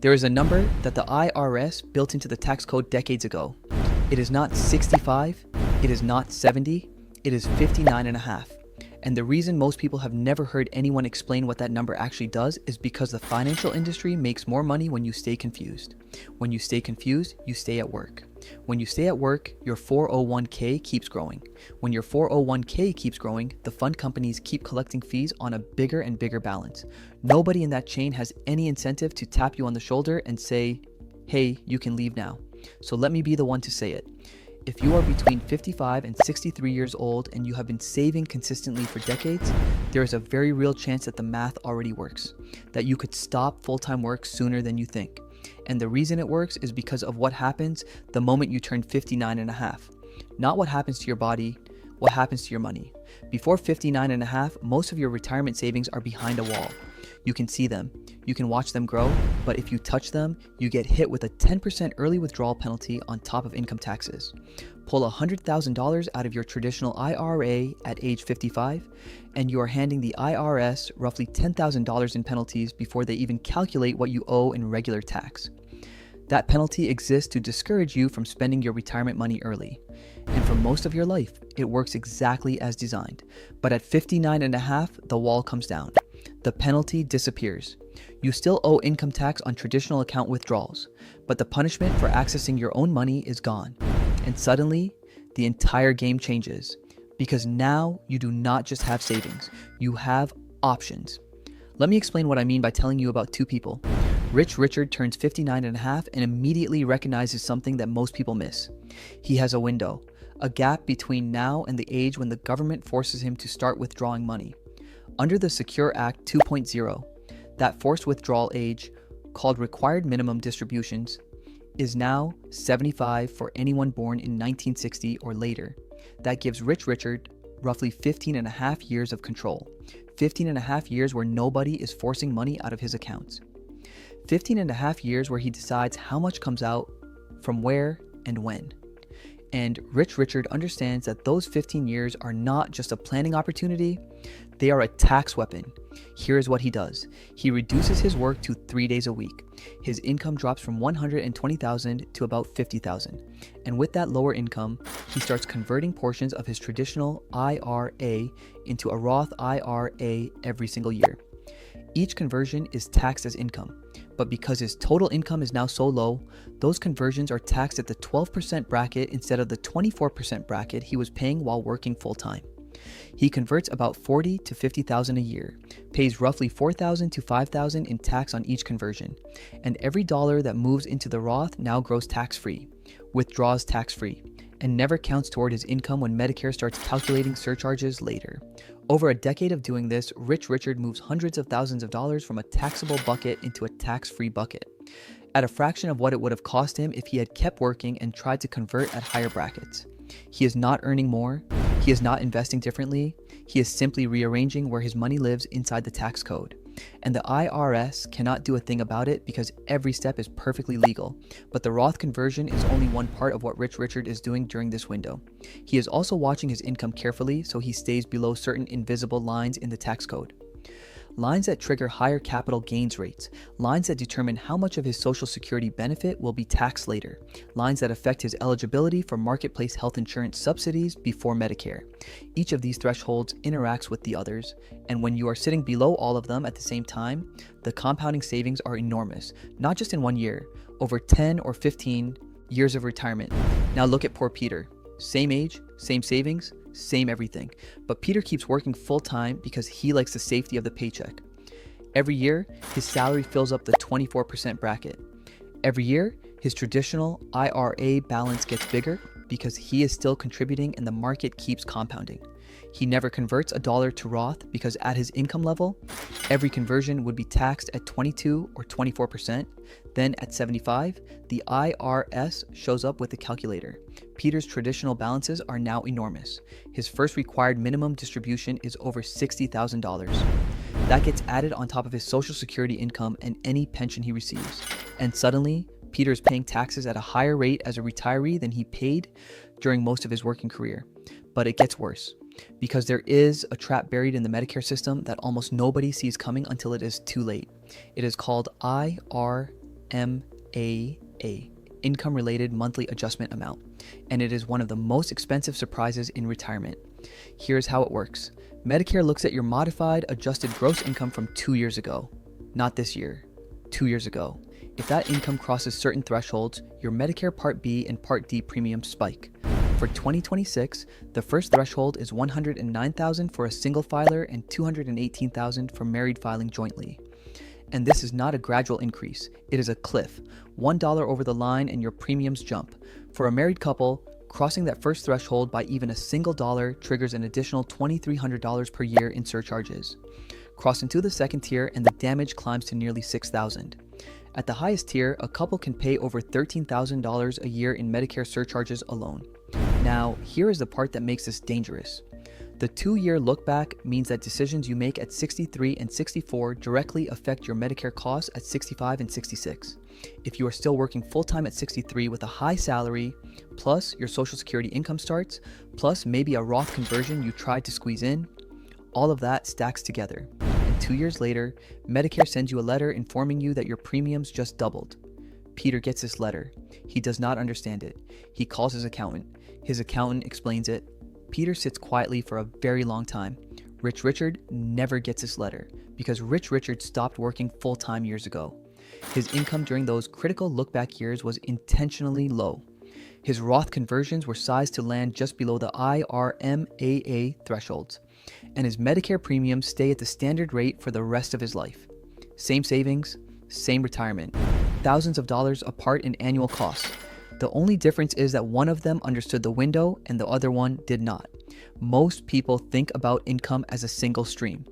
There is a number that the IRS built into the tax code decades ago. It is not 65, it is not 70, it is 59 and a half. And the reason most people have never heard anyone explain what that number actually does is because the financial industry makes more money when you stay confused. When you stay confused, you stay at work. When you stay at work, your 401k keeps growing. When your 401k keeps growing, the fund companies keep collecting fees on a bigger and bigger balance. Nobody in that chain has any incentive to tap you on the shoulder and say, hey, you can leave now. So let me be the one to say it. If you are between 55 and 63 years old and you have been saving consistently for decades, there is a very real chance that the math already works, that you could stop full-time work sooner than you think. And the reason it works is because of what happens the moment you turn 59 and a half. Not what happens to your body, what happens to your money. Before 59 and a half, most of your retirement savings are behind a wall. You can see them, you can watch them grow, but if you touch them, you get hit with a 10% early withdrawal penalty on top of income taxes. Pull $100,000 out of your traditional IRA at age 55, and you are handing the IRS roughly $10,000 in penalties before they even calculate what you owe in regular tax. That penalty exists to discourage you from spending your retirement money early. And for most of your life, it works exactly as designed. But at 59 and a half, the wall comes down. The penalty disappears. You still owe income tax on traditional account withdrawals, but the punishment for accessing your own money is gone. And suddenly, the entire game changes. Because now you do not just have savings, you have options. Let me explain what I mean by telling you about two people. Rich Richard turns 59 and a half and immediately recognizes something that most people miss. He has a window, a gap between now and the age when the government forces him to start withdrawing money. Under the Secure Act 2.0, that forced withdrawal age, called required minimum distributions, is now 75 for anyone born in 1960 or later. That gives Rich Richard roughly 15 and a half years of control. 15 and a half years where nobody is forcing money out of his accounts. 15 and a half years where he decides how much comes out, from where, and when. And Rich Richard understands that those 15 years are not just a planning opportunity, they are a tax weapon. Here is what he does. He reduces his work to 3 days a week. His income drops from $120,000 to about $50,000. And with that lower income, he starts converting portions of his traditional IRA into a Roth IRA every single year. Each conversion is taxed as income. But because his total income is now so low, those conversions are taxed at the 12% bracket instead of the 24% bracket he was paying while working full-time. He converts about $40,000 to $50,000 a year, pays roughly $4,000 to $5,000 in tax on each conversion, and every dollar that moves into the Roth now grows tax-free, withdraws tax-free, and never counts toward his income when Medicare starts calculating surcharges later. Over a decade of doing this, Rich Richard moves hundreds of thousands of dollars from a taxable bucket into a tax-free bucket, at a fraction of what it would have cost him if he had kept working and tried to convert at higher brackets. He is not earning more, he is not investing differently, he is simply rearranging where his money lives inside the tax code. And the IRS cannot do a thing about it because every step is perfectly legal. But the Roth conversion is only one part of what Rich Richard is doing during this window. He is also watching his income carefully so he stays below certain invisible lines in the tax code. Lines that trigger higher capital gains rates, lines that determine how much of his Social Security benefit will be taxed later, lines that affect his eligibility for marketplace health insurance subsidies before Medicare. Each of these thresholds interacts with the others, and when you are sitting below all of them at the same time, the compounding savings are enormous, not just in 1 year, over 10 or 15 years of retirement. Now look at poor Peter. Same age, same savings, same everything. But Peter keeps working full-time because he likes the safety of the paycheck. Every year, his salary fills up the 24% bracket. Every year, his traditional IRA balance gets bigger because he is still contributing and the market keeps compounding. He never converts a dollar to Roth because at his income level, every conversion would be taxed at 22 or 24%. Then at 75, the IRS shows up with a calculator. Peter's traditional balances are now enormous. His first required minimum distribution is over $60,000. That gets added on top of his Social Security income and any pension he receives. And suddenly, Peter is paying taxes at a higher rate as a retiree than he paid during most of his working career. But it gets worse, because there is a trap buried in the Medicare system that almost nobody sees coming until it is too late. It is called IRA. Income Related Monthly Adjustment Amount, and it is one of the most expensive surprises in retirement. Here's how it works. Medicare looks at your modified adjusted gross income from 2 years ago. Not this year, 2 years ago. If that income crosses certain thresholds, your Medicare Part B and Part D premiums spike. For 2026, the first threshold is $109,000 for a single filer and $218,000 for married filing jointly. And this is not a gradual increase, it is a cliff. $1 over the line and your premiums jump. For a married couple, crossing that first threshold by even a single dollar triggers an additional $2,300 per year in surcharges. Cross into the second tier and the damage climbs to nearly $6,000. At the highest tier, a couple can pay over $13,000 a year in Medicare surcharges alone. Now, here is the part that makes this dangerous. The 2-year look back means that decisions you make at 63 and 64 directly affect your Medicare costs at 65 and 66. If you are still working full-time at 63 with a high salary, plus your Social Security income starts, plus maybe a Roth conversion you tried to squeeze in, all of that stacks together. And 2 years later, Medicare sends you a letter informing you that your premiums just doubled. Peter gets this letter. He does not understand it. He calls his accountant. His accountant explains it. Peter sits quietly for a very long time. Rich Richard never gets this letter because Rich Richard stopped working full-time years ago. His income during those critical look-back years was intentionally low. His Roth conversions were sized to land just below the IRMAA thresholds, and his Medicare premiums stay at the standard rate for the rest of his life. Same savings, same retirement, thousands of dollars apart in annual costs. The only difference is that one of them understood the window and the other one did not. Most people think about income as a single stream.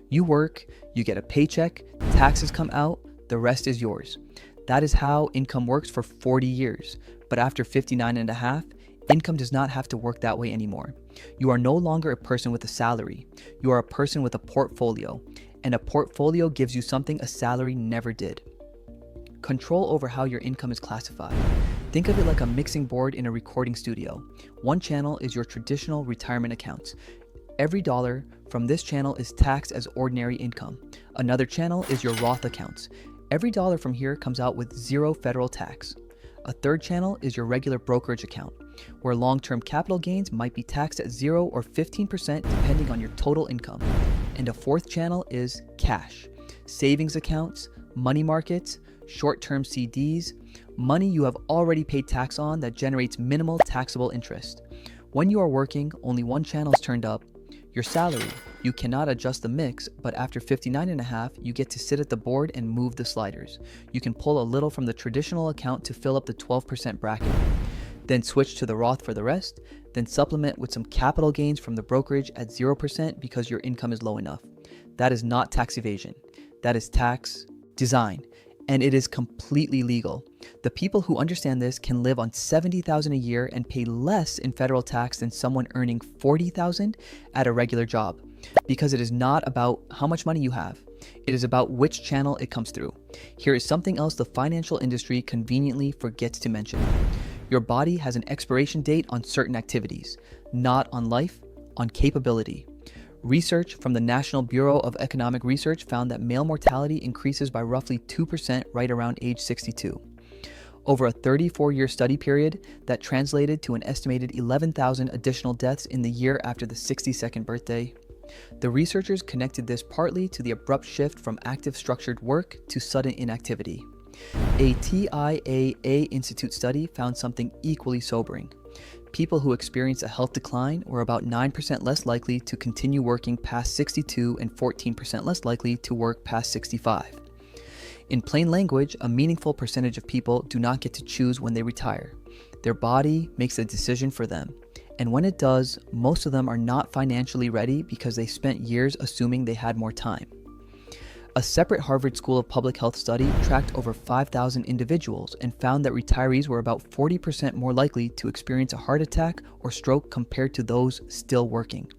You work, you get a paycheck, taxes come out, the rest is yours. That is how income works for 40 years. But after 59 and a half, income does not have to work that way anymore. You are no longer a person with a salary. You are a person with a portfolio. And a portfolio gives you something a salary never did. Control over how your income is classified. Think of it like a mixing board in a recording studio. One channel is your traditional retirement accounts. Every dollar from this channel is taxed as ordinary income. Another channel is your Roth accounts. Every dollar from here comes out with 0 federal tax. A third channel is your regular brokerage account, where long-term capital gains might be taxed at 0 or 15% depending on your total income. And a fourth channel is cash, savings accounts, money markets, short-term CDs, money you have already paid tax on that generates minimal taxable interest. When you are working, only one channel is turned up, your salary. You cannot adjust the mix, but after 59 and a half, you get to sit at the board and move the sliders. You can pull a little from the traditional account to fill up the 12% bracket, then switch to the Roth for the rest, then supplement with some capital gains from the brokerage at 0% because your income is low enough. That is not tax evasion. That is tax design. And it is completely legal. The people who understand this can live on $70,000 a year and pay less in federal tax than someone earning $40,000 at a regular job, because it is not about how much money you have. It is about which channel it comes through. Here is something else the financial industry conveniently forgets to mention. Your body has an expiration date on certain activities, not on life, on capability. Research from the National Bureau of Economic Research found that male mortality increases by roughly 2% right around age 62. Over a 34-year study period, that translated to an estimated 11,000 additional deaths in the year after the 62nd birthday. The researchers connected this partly to the abrupt shift from active structured work to sudden inactivity. A TIAA Institute study found something equally sobering. People who experience a health decline were about 9% less likely to continue working past 62 and 14% less likely to work past 65. In plain language, a meaningful percentage of people do not get to choose when they retire. Their body makes a decision for them. And when it does, most of them are not financially ready because they spent years assuming they had more time. A separate Harvard School of Public Health study tracked over 5,000 individuals and found that retirees were about 40% more likely to experience a heart attack or stroke compared to those still working.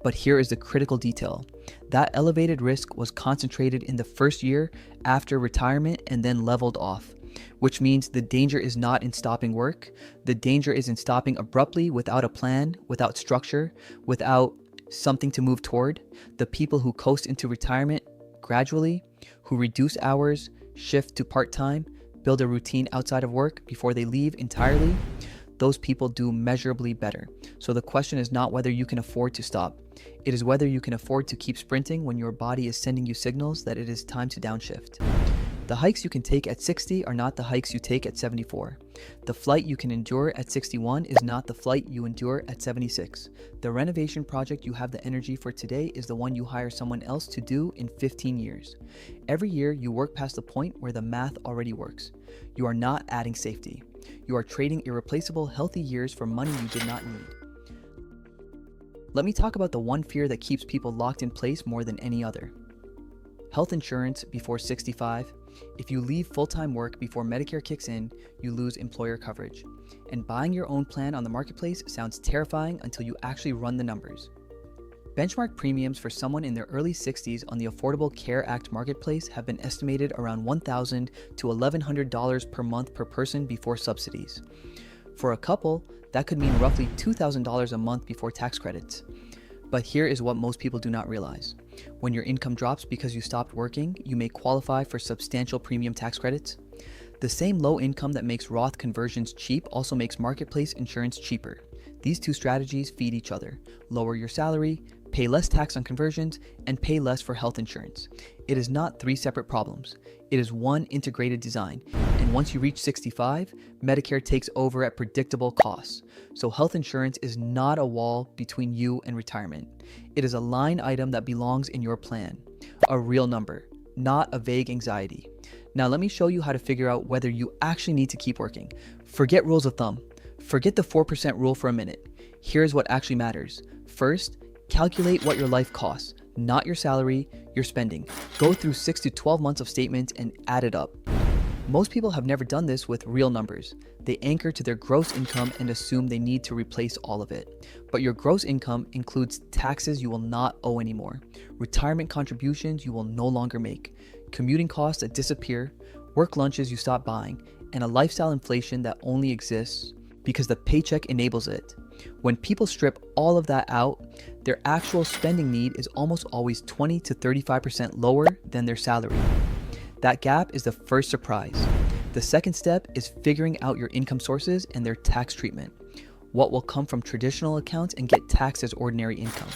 But here is the critical detail. That elevated risk was concentrated in the first year after retirement and then leveled off, which means the danger is not in stopping work. The danger is in stopping abruptly without a plan, without structure, without something to move toward. The people who coast into retirement gradually, who reduce hours, shift to part-time, build a routine outside of work before they leave entirely, those people do measurably better. So the question is not whether you can afford to stop. It is whether you can afford to keep sprinting when your body is sending you signals that it is time to downshift. The hikes you can take at 60 are not the hikes you take at 74. The flight you can endure at 61 is not the flight you endure at 76. The renovation project you have the energy for today is the one you hire someone else to do in 15 years. Every year you work past the point where the math already works. You are not adding safety. You are trading irreplaceable, healthy years for money you did not need. Let me talk about the one fear that keeps people locked in place more than any other. Health insurance before 65. If you leave full-time work before Medicare kicks in, you lose employer coverage. And buying your own plan on the marketplace sounds terrifying until you actually run the numbers. Benchmark premiums for someone in their early 60s on the Affordable Care Act marketplace have been estimated around $1,000 to $1,100 per month per person before subsidies. For a couple, that could mean roughly $2,000 a month before tax credits. But here is what most people do not realize. When your income drops because you stopped working, you may qualify for substantial premium tax credits. The same low income that makes Roth conversions cheap also makes marketplace insurance cheaper. These two strategies feed each other. Lower your salary, pay less tax on conversions, and pay less for health insurance. It is not three separate problems. It is one integrated design. And once you reach 65, Medicare takes over at predictable costs. So health insurance is not a wall between you and retirement. It is a line item that belongs in your plan. A real number, not a vague anxiety. Now let me show you how to figure out whether you actually need to keep working. Forget rules of thumb. Forget the 4% rule for a minute. Here's what actually matters. First, calculate what your life costs, not your salary, your spending. Go through 6 to 12 months of statements and add it up. Most people have never done this with real numbers. They anchor to their gross income and assume they need to replace all of it. But your gross income includes taxes you will not owe anymore, retirement contributions you will no longer make, commuting costs that disappear, work lunches you stop buying, and a lifestyle inflation that only exists because the paycheck enables it. When people strip all of that out, their actual spending need is almost always 20 to 35% lower than their salary. That gap is the first surprise. The second step is figuring out your income sources and their tax treatment. What will come from traditional accounts and get taxed as ordinary income?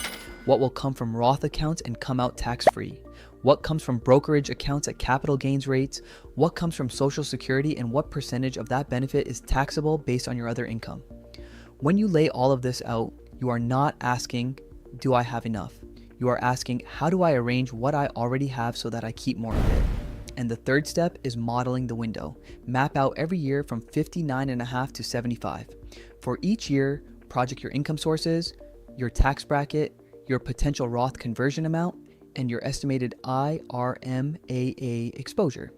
What will come from Roth accounts and come out tax-free? What comes from brokerage accounts at capital gains rates? What comes from Social Security, and what percentage of that benefit is taxable based on your other income? When you lay all of this out, you are not asking, do I have enough? You are asking, how do I arrange what I already have so that I keep more of it? And the third step is modeling the window. Map out every year from 59.5 to 75. For each year, project your income sources, your tax bracket, your potential Roth conversion amount, and your estimated IRMAA exposure.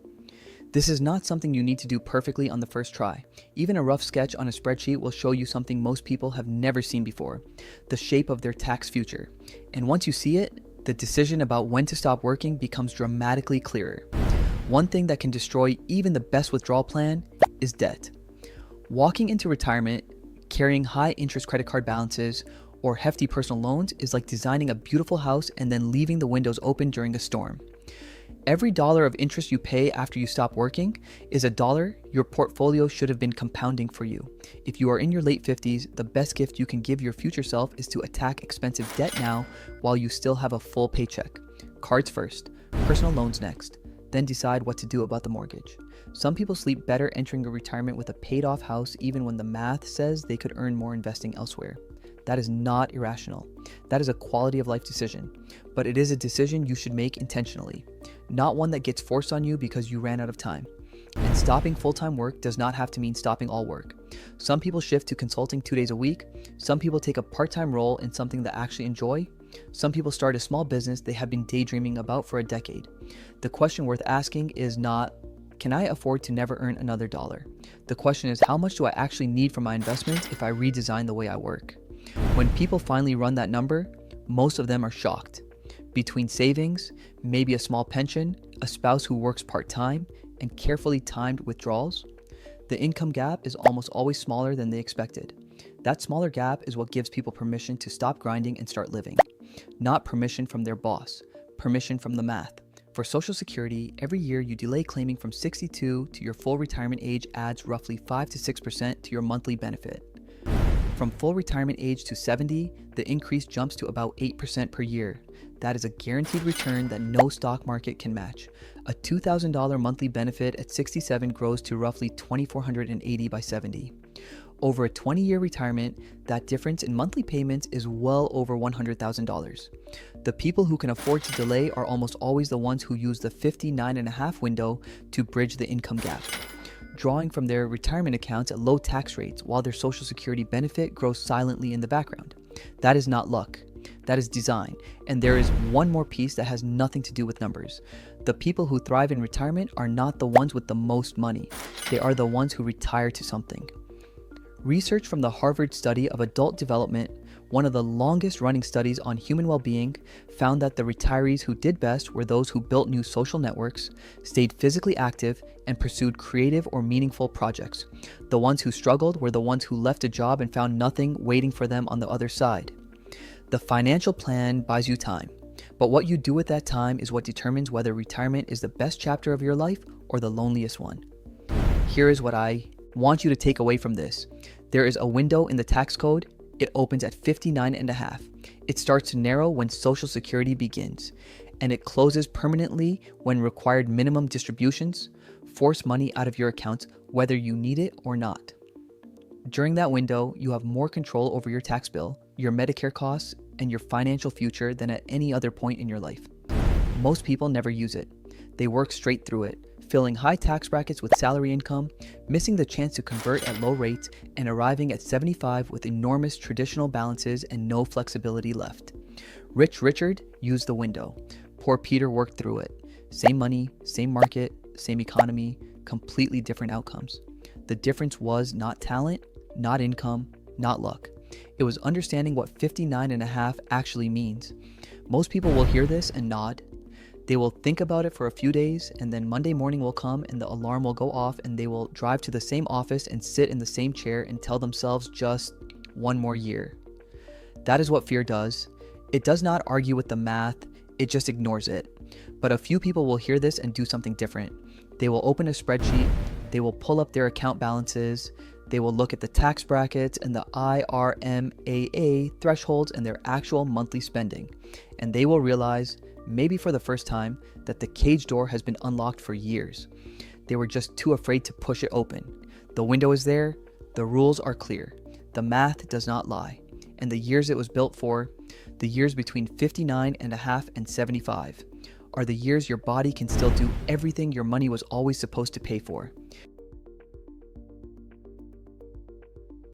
This is not something you need to do perfectly on the first try. Even a rough sketch on a spreadsheet will show you something most people have never seen before, the shape of their tax future. And once you see it, the decision about when to stop working becomes dramatically clearer. One thing that can destroy even the best withdrawal plan is debt. Walking into retirement, carrying high interest credit card balances, or hefty personal loans is like designing a beautiful house and then leaving the windows open during a storm. Every dollar of interest you pay after you stop working is a dollar your portfolio should have been compounding for you. If you are in your late 50s, the best gift you can give your future self is to attack expensive debt now while you still have a full paycheck. Cards first, personal loans next, then decide what to do about the mortgage. Some people sleep better entering a retirement with a paid-off house even when the math says they could earn more investing elsewhere. That is not irrational. That is a quality of life decision, but it is a decision you should make intentionally, not one that gets forced on you because you ran out of time. And stopping full-time work does not have to mean stopping all work. Some people shift to consulting 2 days a week. Some people take a part-time role in something they actually enjoy. Some people start a small business they have been daydreaming about for a decade. The question worth asking is not, can I afford to never earn another dollar? The question is, how much do I actually need for my investments if I redesign the way I work? When people finally run that number, most of them are shocked. Between savings, maybe a small pension, a spouse who works part-time, and carefully timed withdrawals, the income gap is almost always smaller than they expected. That smaller gap is what gives people permission to stop grinding and start living. Not permission from their boss, permission from the math, For Social Security, every year you delay claiming from 62 to your full retirement age adds roughly 5 to 6% to your monthly benefit. From full retirement age to 70, the increase jumps to about 8% per year. That is a guaranteed return that no stock market can match. A $2,000 monthly benefit at 67 grows to roughly $2,480 by 70. Over a 20-year retirement, that difference in monthly payments is well over $100,000. The people who can afford to delay are almost always the ones who use the 59.5 window to bridge the income gap, drawing from their retirement accounts at low tax rates while their Social Security benefit grows silently in the background. That is not luck. That is design. And there is one more piece that has nothing to do with numbers. The people who thrive in retirement are not the ones with the most money. They are the ones who retire to something. Research from the Harvard Study of Adult Development, one of the longest running studies on human well-being, found that the retirees who did best were those who built new social networks, stayed physically active, and pursued creative or meaningful projects. The ones who struggled were the ones who left a job and found nothing waiting for them on the other side. The financial plan buys you time, but what you do with that time is what determines whether retirement is the best chapter of your life or the loneliest one. Here is what I want you to take away from this. There is a window in the tax code. It opens at 59.5. It starts to narrow when Social Security begins, and it closes permanently when required minimum distributions force money out of your accounts whether you need it or not. During that window, you have more control over your tax bill, your Medicare costs, and your financial future than at any other point in your life. Most people never use it. They work straight through it, filling high tax brackets with salary income, missing the chance to convert at low rates, and arriving at 75 with enormous traditional balances and no flexibility left. Rich Richard used the window. Poor Peter worked through it. Same money, same market, same economy, completely different outcomes. The difference was not talent, not income, not luck. It was understanding what 59.5 actually means. Most people will hear this and nod. They will think about it for a few days, and then Monday morning will come and the alarm will go off and they will drive to the same office and sit in the same chair and tell themselves just one more year. That is what fear does. It does not argue with the math, it just ignores it. But a few people will hear this and do something different. They will open a spreadsheet, they will pull up their account balances, they will look at the tax brackets and the IRMAA thresholds and their actual monthly spending, and they will realize, maybe for the first time, that the cage door has been unlocked for years. They were just too afraid to push it open. The window is there, the rules are clear, the math does not lie, and the years it was built for, the years between 59.5 and 75, are the years your body can still do everything your money was always supposed to pay for.